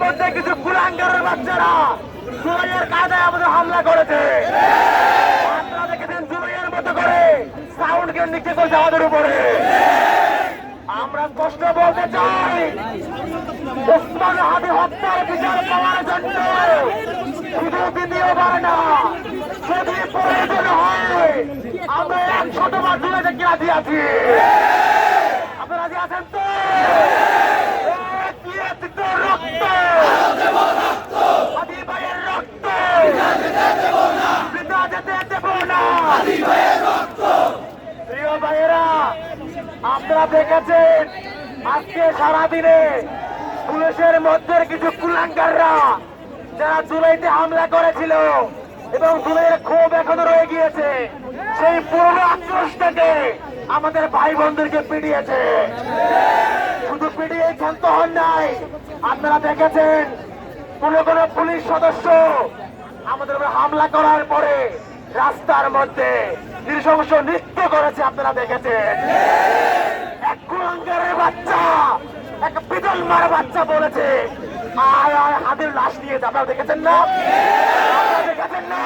মধ্যে কিছু কুলাঙ্গারের বাচ্চারা জুলাইয়ের কায়দায় আমাদের হামলা করেছে। আপনারা দেখেছেন জুলাইয়ের মতো করে সাউন্ড গেট নিচে করছে আমাদের উপরে। আমরা স্পষ্ট বলতে চাই, ওসমান হাদি হত্যার বিচার পাওয়ার জন্য শুধু দ্বিতীয়বার না, যদি প্রয়োজন হয় আমরা 100বার জুড়ে দেখে রাজি আছি। আপনারা রাজি আছেন তো? রক্ত হাদি ভাইয়ের রক্ত বৃথা যেতে দেব না। প্রিয় ভাইয়েরা, আপনারা দেখেছেন আজকে সারাদিনে পুলিশের মধ্যে কিছু কুলাঙ্গাররা যারা জুলাইতে হামলা করেছিল এবং জুলাইয়ের ক্ষোভ এখনো রয়ে গিয়েছে, সেই পুরনো আক্রোশটাকে আমাদের ভাই বোনদেরকে পিটিয়েছে। শুধু পিটিয়ে ক্ষান্ত হন নাই, আপনারা দেখেছেন কোন কোন পুলিশ সদস্য আমাদের উপর হামলা করার পরে রাস্তার মধ্যে নৃশংস নৃত্য করেছে। আপনারা দেখেছেন এক কুলাঙ্গারের বাচ্চা, এক পিতল মার বাচ্চা বলেছে আয় আয় হাদির লাশ নিয়ে যা। আপনারা দেখেছেন না? দেখেছেন না?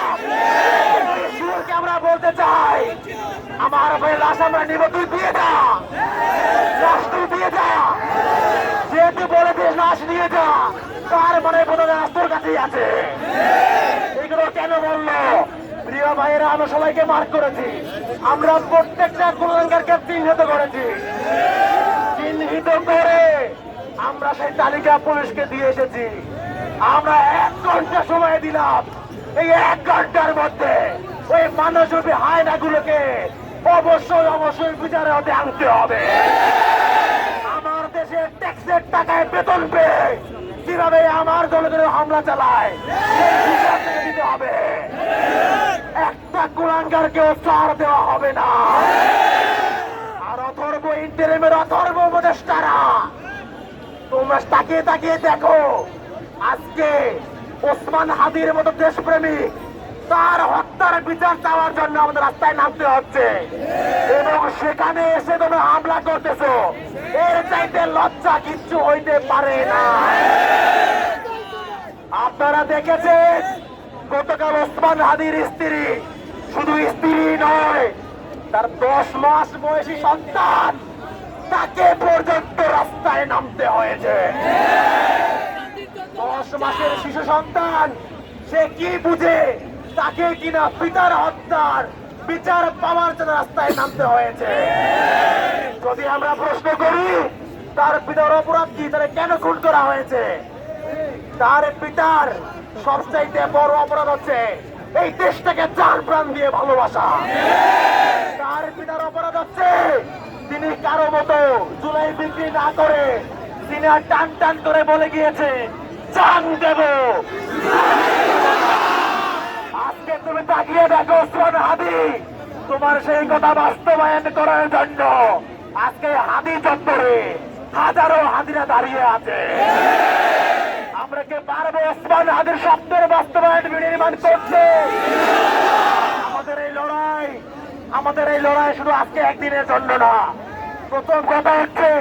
আমরা বলতে চাই, আমার ভাই লাশ আমরা নিব, তুই দিয়ে যা, লাশ তুই দিয়ে যা। যেহেতু বলেছিস লাশ নিয়ে যা, তার মানে বোধ হয় তোর কাছেই আছে। এগুলো কেন বললো? প্রিয় ভাইয়েরা, আমরা সবাইকে মার্ক করেছি, আমরা প্রত্যেকটা কুলাঙ্গারকে চিহ্নিত করেছি। চিহ্নিত করে আমরা সেই তালিকা পুলিশকে দিয়ে এসেছি। আমরা 1 ঘন্টা সময় দিলাম, এই 1 ঘন্টার মধ্যে ওই মানবরূপী হায়নাগুলোকে অবশ্যই অবশ্যই বিচারে হতে আনতে হবে। আমার দেশের ট্যাক্সের টাকায় বেতন পেয়ে কিভাবে আমার দলের হামলা চালায় দিতে হবে। একটা কুলাঙ্গারকেও ছাড় দেওয়া হবে না। আর অথর্ব ইন্টারিমের অথর্ব উপদেষ্টারা, তোমরা তাকিয়ে তাকিয়ে দেখো, আজকে ওসমান হাদির মতো দেশপ্রেমিক তার হত্যার বিচার চাওয়ার জন্য আমাদের রাস্তায় নামতে হচ্ছে এবং সেখানে এসে তোমরা হামলা করতেছো। এর চাইতে লজ্জা কিচ্ছু হইতে পারে না। আপনারা দেখেছেন গতকাল ওসমান হাদির স্ত্রী, শুধু স্ত্রী নয়, তার 10 মাস বয়সী সন্তান, তাকে পর্যন্ত রাস্তায় নামতে হয়েছে। 10 মাসের শিশু সন্তান, সে কি বুঝে তাকে কিনা পিতার হত্যার বিচার পাওয়ার জন্য রাস্তায় নামতে হয়েছে। যদি আমরা প্রশ্ন করি তার পিতার অপরাধ কি, তারা কেন খুন করা হয়েছে? তার পিতার সবচাইতে বড় অপরাধ হচ্ছে এই দেশটাকে জান প্রাণ দিয়ে ভালোবাসা। তার পিতার অপরাধ হচ্ছে তিনি কারো মতো জুলাই বিক্রি না করে তিনি টান টান করে বলে গিয়েছে জান দেব। আজকে তুমি তাকিয়ে দেখো ওসমান হাদি, তোমার সেই কথা বাস্তবায়ন করার জন্য আজকে হাদি চত্বরে হাজারো হাদিরা দাঁড়িয়ে আছে। আমরা কি পারবো ওসমান হাদির স্বপ্নের বাস্তবায়ন নির্মাণ করতে? আমাদের এই লড়াই শুধু আজকে একদিনের জন্য না। প্রথম কথা হচ্ছে,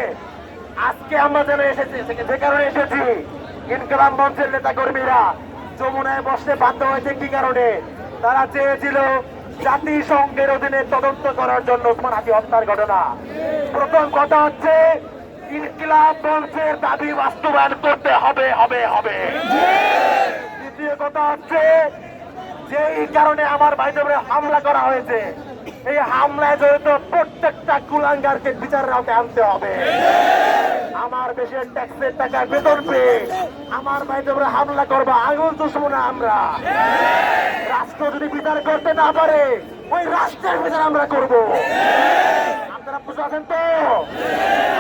আজকে আমরা যেন এসেছি, যে কারণে এসেছি, ইনকলাব মঞ্চের নেতা কর্মীরা যমুনায় বসতে বাধ্য হয়েছে কি কারণে? তারা চেয়েছিল জাতিসংঘের অধীনে তদন্ত করার জন্য ওসমান হাদি হত্যার ঘটনা। প্রথম কথা হচ্ছে, ইনকলাব মঞ্চের দাবি বাস্তবায়ন করতে হবে হবে হবে। দ্বিতীয় কথা হচ্ছে, যে এই কারণে আমার ভাইদের হামলা করা হয়েছে, এই হামলায় জড়িত প্রত্যেকটা কুলাঙ্গারকে বিচারের আওতায় আনতে হবে। আমার দেশের ট্যাক্সের টাকা বেতন পেয়ে আমার ভাইদের হামলা করবো, আঙুল চুষবো না আমরা। রাষ্ট্র যদি বিচার করতে না পারে, ওই রাষ্ট্রের বিচার আমরা করবো। আপনারা বুঝাচ্ছেন তো?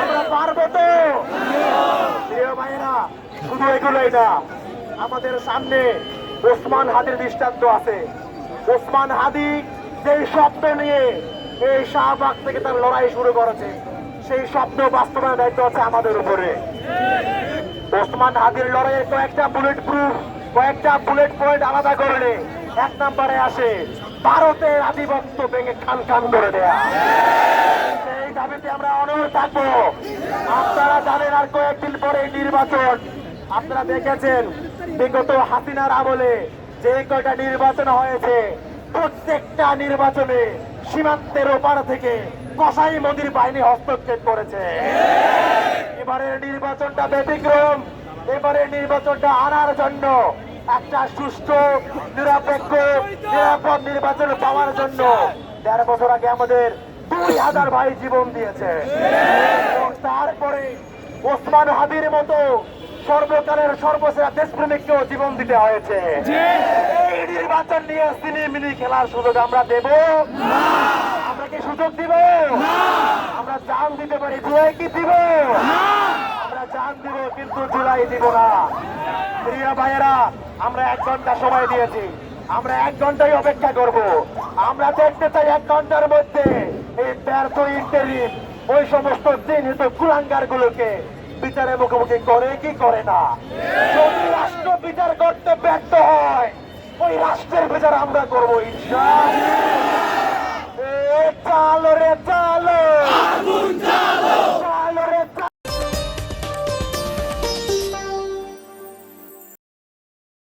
আমরা পারবো তো? প্রিয় ভাইয়েরা, শুধু এগুলোই না, আমাদের সামনে ওসমান হাদির দৃষ্টান্ত আছে। ওসমান হাদি যেই স্বপ্ন নিয়ে এই শাহবাগ থেকে তার লড়াই শুরু করেছে, সেই স্বপ্ন বাস্তবায়নের দায়িত্ব আছে আমাদের উপরে। ওসমান হাদির লড়াইয়ের কয়েকটা বুলেট প্রুফ, কয়েকটা বুলেট পয়েন্ট আলাদা করলে 1 নম্বরে আসে ভারতের আধিপত্য ভেঙে খান খান করে দেয়া। সেই দাবিতে আমরা অনড় থাকবো। আপনারা জানেন আর কয়েকদিন পরে নির্বাচন, আপনারা দেখেছেন বিগত হাসিনার আমলে যে কয়টা নির্বাচন হয়েছে প্রত্যেকটা নির্বাচনে সীমান্তের ওপার থেকে কসাই মন্দির বাহিনী হস্তক্ষেপ করেছে। এবারের নির্বাচনটা ব্যতিক্রম। এবারের নির্বাচনটা আনার জন্য একটা সুষ্ঠু নিরপেক্ষ নিরাপদ নির্বাচন পাওয়ার জন্য ১৩ বছর আগে আমাদের ২,০০০ ভাই জীবন দিয়েছে এবং তারপরে ওসমান হাদির মতো সর্বকালের সর্বসেরা দেশপ্রেমিককেও জীবন দিতে হয়েছে। এই নির্বাচন নিয়ে সিনেমিনি খেলার সুযোগ আমরা দেব? আমরা কি সুযোগ দিব? আমরা জান দিতে পারি, জুলাই কি দিব? আমরা জান দিব কিন্তু জুলাই দিব না। প্রিয় ভাইয়েরা, আমরা ১ ঘন্টা সময় দিয়েছি, আমরা ১ ঘন্টাই অপেক্ষা করব। আমরা দেখতে চাই ১ ঘন্টার মধ্যে এই ব্যর্থ ইন্টারিম ওই সমস্ত চিহ্নিত কুলাঙ্গার গুলোকে বিচারে মুখোমুখি করে কি করে না। যদি রাষ্ট্র বিচার করতে ব্যর্থ হয় ওই রাষ্ট্রের বিচার আমরা করবো ইনশাআল্লাহ। চাল রে চাল।